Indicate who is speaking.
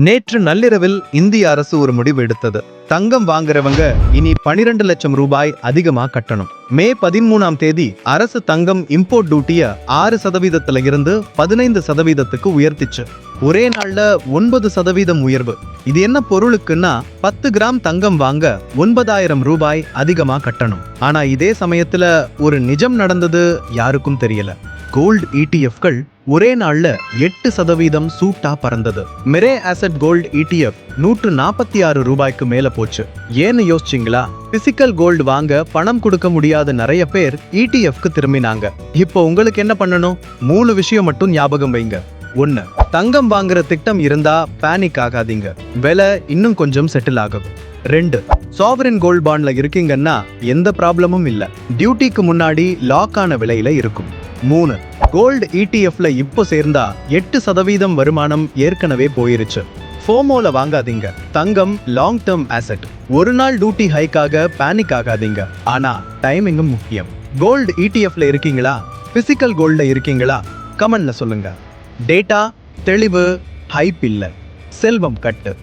Speaker 1: நேற்று நள்ளிரவில் இந்திய அரசு ஒரு முடிவு எடுத்தது. தங்கம் வாங்குறவங்க இனி 12 லட்சம் ரூபாய் அதிகமா கட்டணும். மே 13ஆம் தேதி அரசு தங்கம் இம்போர்ட் டியூட்டிய 6% இருந்து 15% உயர்த்திச்சு. ஒரே நாள்ல 9% உயர்வு. இது என்ன பொருளுக்குன்னா 10 கிராம் தங்கம் வாங்க 9000 ரூபாய் அதிகமா கட்டணும். ஆனா இதே சமயத்துல ஒரு நிஜம் நடந்தது யாருக்கும் தெரியல. கோல்டு இடிஎஃப்கள் ஒரே நாள்ல 8% சூட்டா பறந்தது. மெரே அசெட் கோல்டு இடிஎஃப் 146 ரூபாய்க்கு மேல போச்சு. ஏன்னு யோசிச்சிங்களா? பிசிக்கல் கோல்டு வாங்க பணம் கொடுக்க முடியாத நிறைய பேர் இடிஎஃப்க்கு திரும்பினாங்க. இப்போ உங்களுக்கு என்ன பண்ணணும்? 3 விஷயம் மட்டும் ஞாபகம் வைங்க. 1. தங்கம் வாங்குற திட்டம் இருந்தா பேனிக் ஆகாதீங்க. விலை இன்னும் கொஞ்சம் செட்டில் ஆகும். 2. சாவரின் கோல்ட் பாண்ட்ல இருக்கீங்கன்னா எந்த ப்ராப்ளமும் இல்ல. டியூட்டிக்கு முன்னாடி லாக் ஆன விலையில இருக்கும். 3. கோல்டு இடிஎஃப்ல இப்போ சேர்ந்தா 8% வருமானம் ஏற்கனவே போயிருச்சு. ஃபோமோல வாங்காதீங்க. தங்கம் லாங் டேர்ம் ஆசெட். ஒரு நாள் டியூட்டி ஹைக்காக பேனிக் ஆகாதீங்க. ஆனா டைமிங்கும் முக்கியம். கோல்டு இடிஎஃப்ல இருக்கீங்களா? பிசிக்கல் கோல்ட்ல இருக்கீங்களா? கமெண்ட்ல சொல்லுங்க. டேட்டா தெளிவு, ஹைப் இல்ல, செல்வம் கட்டு.